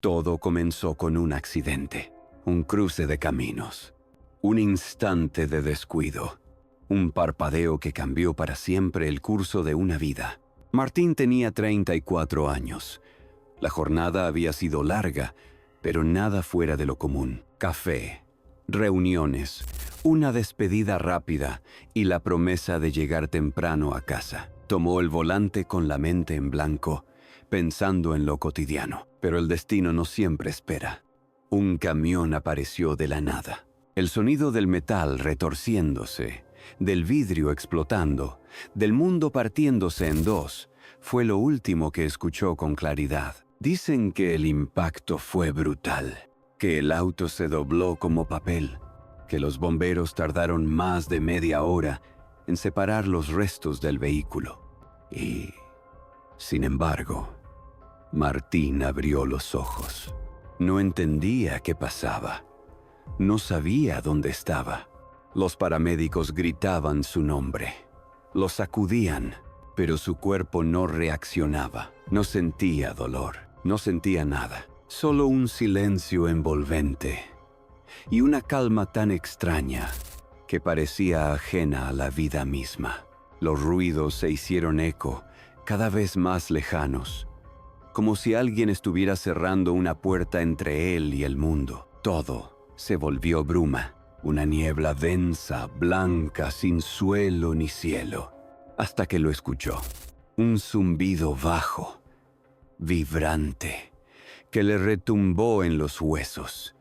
Todo comenzó con un accidente, un cruce de caminos, un instante de descuido, un parpadeo que cambió para siempre el curso de una vida. Martín tenía 34 años. La jornada había sido larga, pero nada fuera de lo común. Café, reuniones, una despedida rápida y la promesa de llegar temprano a casa. Tomó el volante con la mente en blanco, pensando en lo cotidiano. Pero el destino no siempre espera. Un camión apareció de la nada. El sonido del metal retorciéndose, del vidrio explotando, del mundo partiéndose en dos, fue lo último que escuchó con claridad. Dicen que el impacto fue brutal, que el auto se dobló como papel, que los bomberos tardaron más de media hora en separar los restos del vehículo. Y, sin embargo, Martín abrió los ojos. No entendía qué pasaba. No sabía dónde estaba. Los paramédicos gritaban su nombre. Lo sacudían, pero su cuerpo no reaccionaba. No sentía dolor. No sentía nada. Solo un silencio envolvente y una calma tan extraña que parecía ajena a la vida misma. Los ruidos se hicieron eco, cada vez más lejanos, como si alguien estuviera cerrando una puerta entre él y el mundo. Todo se volvió bruma, una niebla densa, blanca, sin suelo ni cielo, hasta que lo escuchó. Un zumbido bajo, vibrante, que le retumbó en los huesos,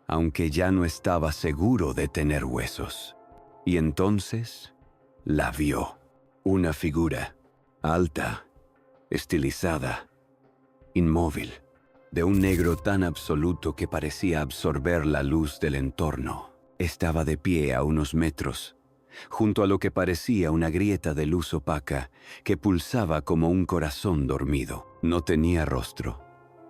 aunque ya no estaba seguro de tener huesos. Y entonces la vio, una figura, alta, estilizada, inmóvil, de un negro tan absoluto que parecía absorber la luz del entorno. Estaba de pie a unos metros, junto a lo que parecía una grieta de luz opaca que pulsaba como un corazón dormido. No tenía rostro,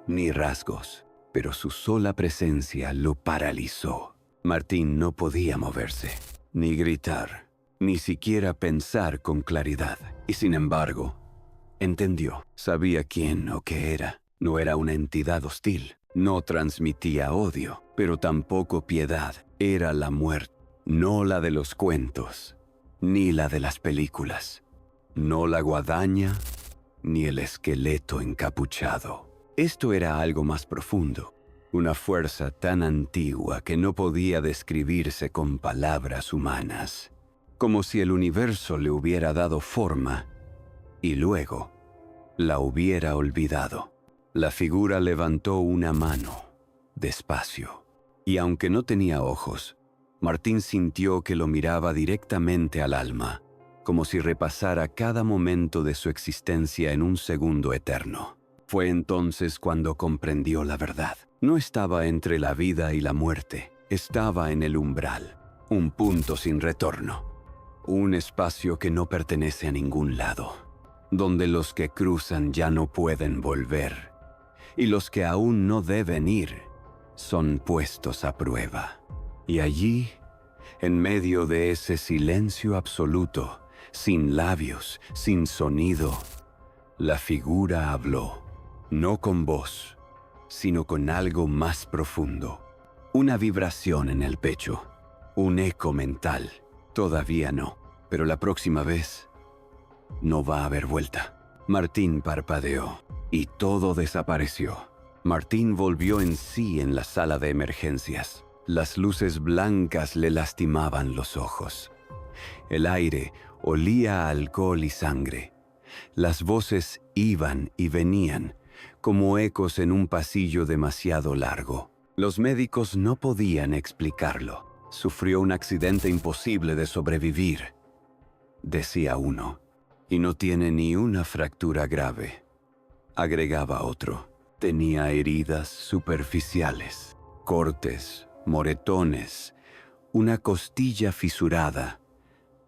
ni rasgos, pero su sola presencia lo paralizó. Martín no podía moverse, ni gritar, ni siquiera pensar con claridad. Y sin embargo, entendió. Sabía quién o qué era. No era una entidad hostil. No transmitía odio, pero tampoco piedad. Era la muerte. No la de los cuentos, ni la de las películas. No la guadaña, ni el esqueleto encapuchado. Esto era algo más profundo. Una fuerza tan antigua que no podía describirse con palabras humanas. Como si el universo le hubiera dado forma y luego la hubiera olvidado. La figura levantó una mano, despacio, y aunque no tenía ojos, Martín sintió que lo miraba directamente al alma, como si repasara cada momento de su existencia en un segundo eterno. Fue entonces cuando comprendió la verdad. No estaba entre la vida y la muerte, estaba en el umbral, un punto sin retorno, un espacio que no pertenece a ningún lado, donde los que cruzan ya no pueden volver, y los que aún no deben ir son puestos a prueba. Y allí, en medio de ese silencio absoluto, sin labios, sin sonido, la figura habló, no con voz, sino con algo más profundo. Una vibración en el pecho, un eco mental. Todavía no, pero la próxima vez no va a haber vuelta. Martín parpadeó y todo desapareció. Martín volvió en sí en la sala de emergencias. Las luces blancas le lastimaban los ojos. El aire olía a alcohol y sangre. Las voces iban y venían, como ecos en un pasillo demasiado largo. Los médicos no podían explicarlo. Sufrió un accidente imposible de sobrevivir, decía uno, y no tiene ni una fractura grave, agregaba otro. Tenía heridas superficiales, cortes, moretones, una costilla fisurada,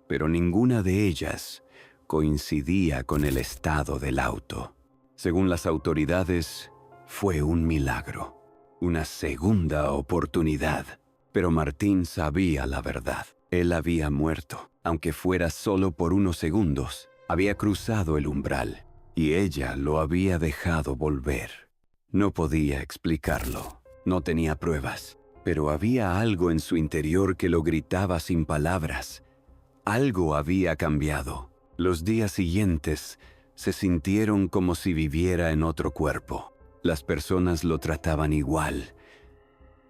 pero ninguna de ellas coincidía con el estado del auto. Según las autoridades, fue un milagro, una segunda oportunidad. Pero Martín sabía la verdad. Él había muerto, aunque fuera solo por unos segundos. Había cruzado el umbral y ella lo había dejado volver. No podía explicarlo, no tenía pruebas, pero había algo en su interior que lo gritaba sin palabras. Algo había cambiado. Los días siguientes se sintieron como si viviera en otro cuerpo. Las personas lo trataban igual.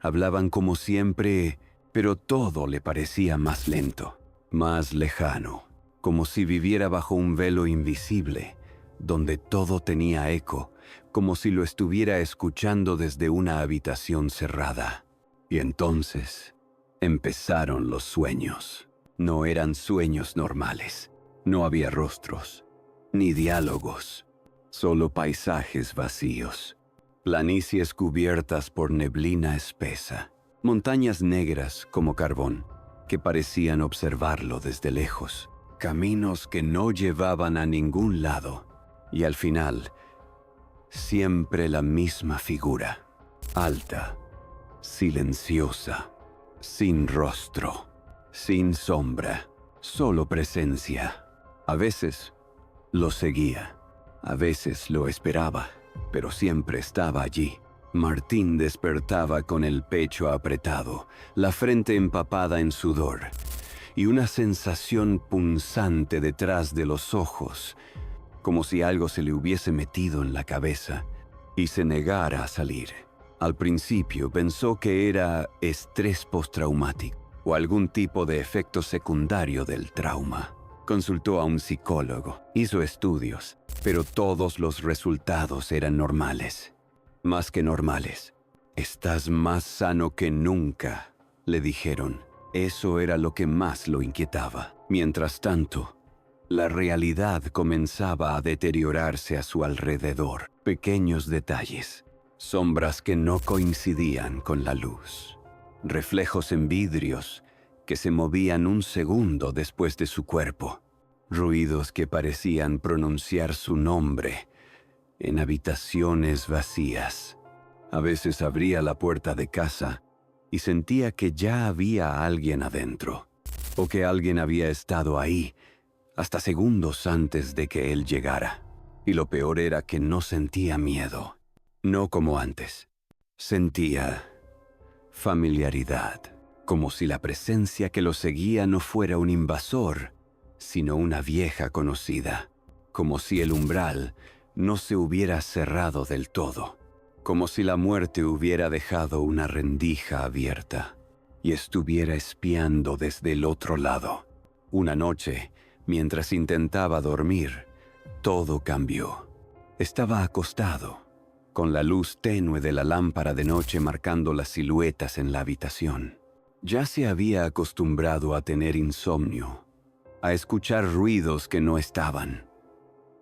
Hablaban como siempre, pero todo le parecía más lento, más lejano, como si viviera bajo un velo invisible, donde todo tenía eco, como si lo estuviera escuchando desde una habitación cerrada. Y entonces empezaron los sueños. No eran sueños normales. No había rostros, ni diálogos, solo paisajes vacíos. Planicies cubiertas por neblina espesa, montañas negras como carbón, que parecían observarlo desde lejos, caminos que no llevaban a ningún lado, y al final, siempre la misma figura, alta, silenciosa, sin rostro, sin sombra, solo presencia. A veces lo seguía, a veces lo esperaba, pero siempre estaba allí. Martín despertaba con el pecho apretado, la frente empapada en sudor, y una sensación punzante detrás de los ojos, como si algo se le hubiese metido en la cabeza y se negara a salir. Al principio pensó que era estrés postraumático o algún tipo de efecto secundario del trauma. Consultó a un psicólogo, hizo estudios, pero todos los resultados eran normales. Más que normales. Estás más sano que nunca, le dijeron. Eso era lo que más lo inquietaba. Mientras tanto, la realidad comenzaba a deteriorarse a su alrededor. Pequeños detalles, sombras que no coincidían con la luz, reflejos en vidrios que se movían un segundo después de su cuerpo, ruidos que parecían pronunciar su nombre en habitaciones vacías. A veces abría la puerta de casa y sentía que ya había alguien adentro, o que alguien había estado ahí hasta segundos antes de que él llegara. Y lo peor era que no sentía miedo, no como antes. Sentía familiaridad, como si la presencia que lo seguía no fuera un invasor, sino una vieja conocida, como si el umbral no se hubiera cerrado del todo, como si la muerte hubiera dejado una rendija abierta y estuviera espiando desde el otro lado. Una noche, mientras intentaba dormir, todo cambió. Estaba acostado, con la luz tenue de la lámpara de noche marcando las siluetas en la habitación. Ya se había acostumbrado a tener insomnio, a escuchar ruidos que no estaban,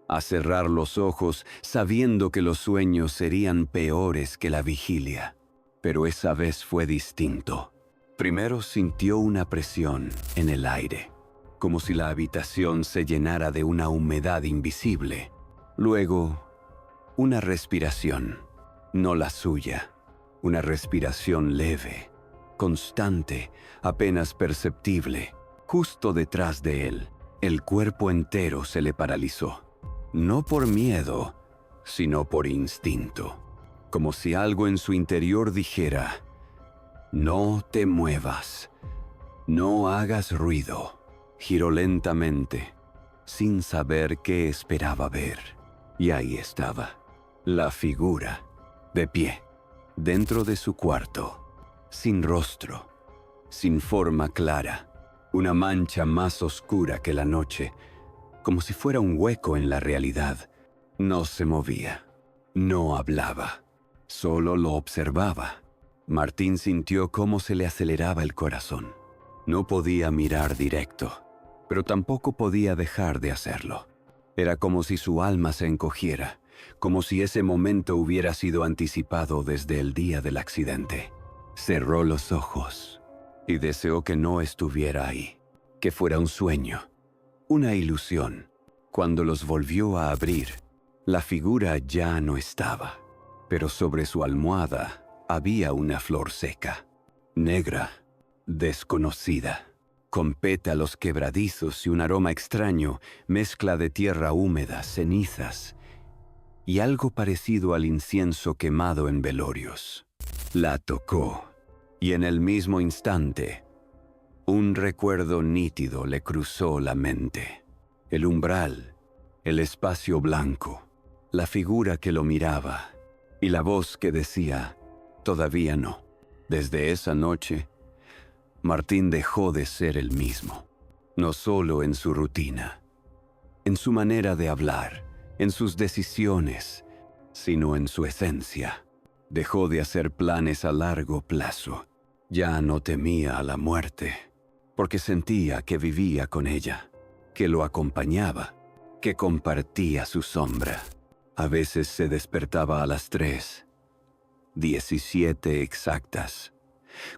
a cerrar los ojos sabiendo que los sueños serían peores que la vigilia. Pero esa vez fue distinto. Primero sintió una presión en el aire, como si la habitación se llenara de una humedad invisible. Luego, una respiración, no la suya, una respiración leve, constante, apenas perceptible. Justo detrás de él, el cuerpo entero se le paralizó. No por miedo, sino por instinto. Como si algo en su interior dijera: no te muevas, no hagas ruido. Giró lentamente, sin saber qué esperaba ver. Y ahí estaba, la figura, de pie, dentro de su cuarto, sin rostro, sin forma clara. Una mancha más oscura que la noche, como si fuera un hueco en la realidad. No se movía, no hablaba, solo lo observaba. Martín sintió cómo se le aceleraba el corazón. No podía mirar directo, pero tampoco podía dejar de hacerlo. Era como si su alma se encogiera, como si ese momento hubiera sido anticipado desde el día del accidente. Cerró los ojos y deseó que no estuviera ahí, que fuera un sueño, una ilusión. Cuando los volvió a abrir, la figura ya no estaba, pero sobre su almohada había una flor seca, negra, desconocida, con pétalos quebradizos y un aroma extraño, mezcla de tierra húmeda, cenizas y algo parecido al incienso quemado en velorios. La tocó, y en el mismo instante, un recuerdo nítido le cruzó la mente. El umbral, el espacio blanco, la figura que lo miraba, y la voz que decía, todavía no. Desde esa noche, Martín dejó de ser el mismo, no solo en su rutina, en su manera de hablar, en sus decisiones, sino en su esencia. Dejó de hacer planes a largo plazo. Ya no temía a la muerte, porque sentía que vivía con ella, que lo acompañaba, que compartía su sombra. A veces se despertaba a las 3:17 exactas,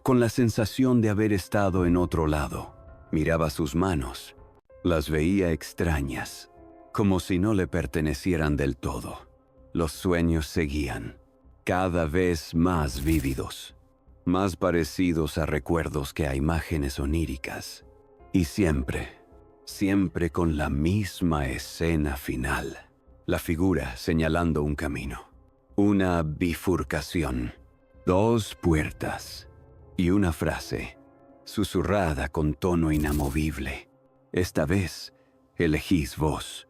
con la sensación de haber estado en otro lado. Miraba sus manos, las veía extrañas, como si no le pertenecieran del todo. Los sueños seguían, cada vez más vívidos, más parecidos a recuerdos que a imágenes oníricas. Y siempre con la misma escena final. La figura señalando un camino, una bifurcación, 2 puertas y una frase, susurrada con tono inamovible. Esta vez elegís vos.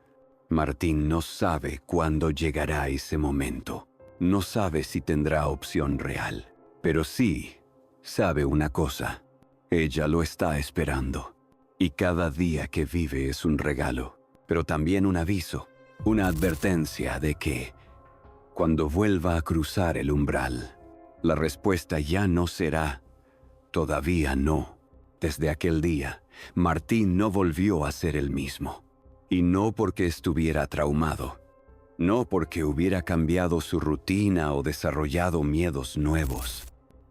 Martín no sabe cuándo llegará ese momento. No sabe si tendrá opción real. Pero sí sabe una cosa. Ella lo está esperando. Y cada día que vive es un regalo, pero también un aviso, una advertencia de que, cuando vuelva a cruzar el umbral, la respuesta ya no será, todavía no. Desde aquel día, Martín no volvió a ser el mismo. Y no porque estuviera traumado, no porque hubiera cambiado su rutina o desarrollado miedos nuevos,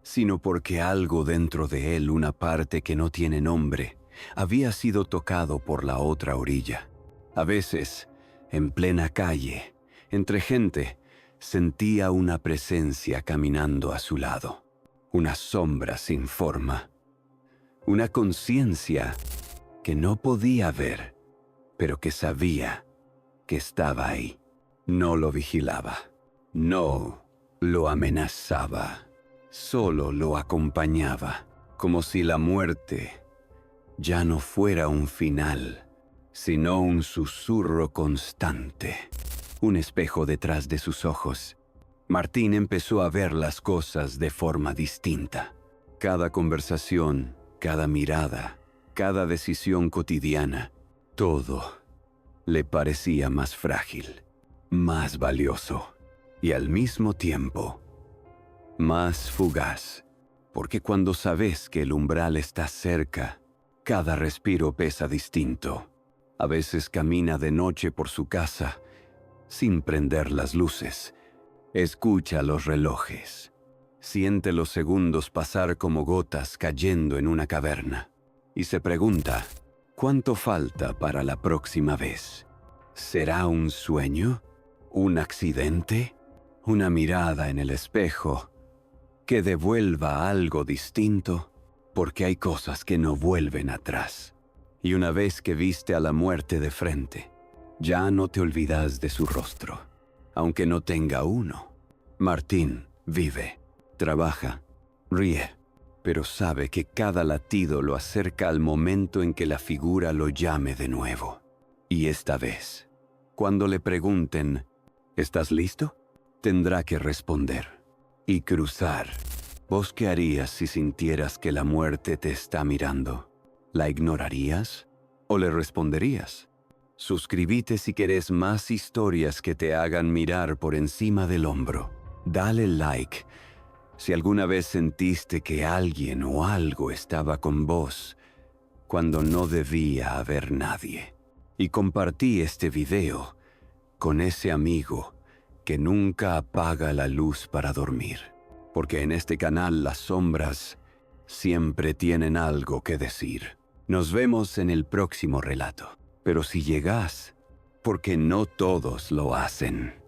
sino porque algo dentro de él, una parte que no tiene nombre, había sido tocado por la otra orilla. A veces, en plena calle, entre gente, sentía una presencia caminando a su lado, una sombra sin forma, una conciencia que no podía ver, pero que sabía que estaba ahí. No lo vigilaba, no lo amenazaba, solo lo acompañaba, como si la muerte ya no fuera un final, sino un susurro constante, un espejo detrás de sus ojos. Martín empezó a ver las cosas de forma distinta. Cada conversación, cada mirada, cada decisión cotidiana, todo le parecía más frágil, más valioso y al mismo tiempo más fugaz. Porque cuando sabes que el umbral está cerca, cada respiro pesa distinto. A veces camina de noche por su casa, sin prender las luces. Escucha los relojes. Siente los segundos pasar como gotas cayendo en una caverna. Y se pregunta, ¿cuánto falta para la próxima vez? ¿Será un sueño? ¿Un accidente? ¿Una mirada en el espejo que devuelva algo distinto? Porque hay cosas que no vuelven atrás. Y una vez que viste a la muerte de frente, ya no te olvidas de su rostro, aunque no tenga uno. Martín vive, trabaja, ríe, pero sabe que cada latido lo acerca al momento en que la figura lo llame de nuevo. Y esta vez, cuando le pregunten, ¿estás listo?, tendrá que responder y cruzar. ¿Vos qué harías si sintieras que la muerte te está mirando? ¿La ignorarías o le responderías? Suscríbete si querés más historias que te hagan mirar por encima del hombro. Dale like si alguna vez sentiste que alguien o algo estaba con vos cuando no debía haber nadie. Y compartí este video con ese amigo que nunca apaga la luz para dormir. Porque en este canal las sombras siempre tienen algo que decir. Nos vemos en el próximo relato. Pero si llegás, porque no todos lo hacen.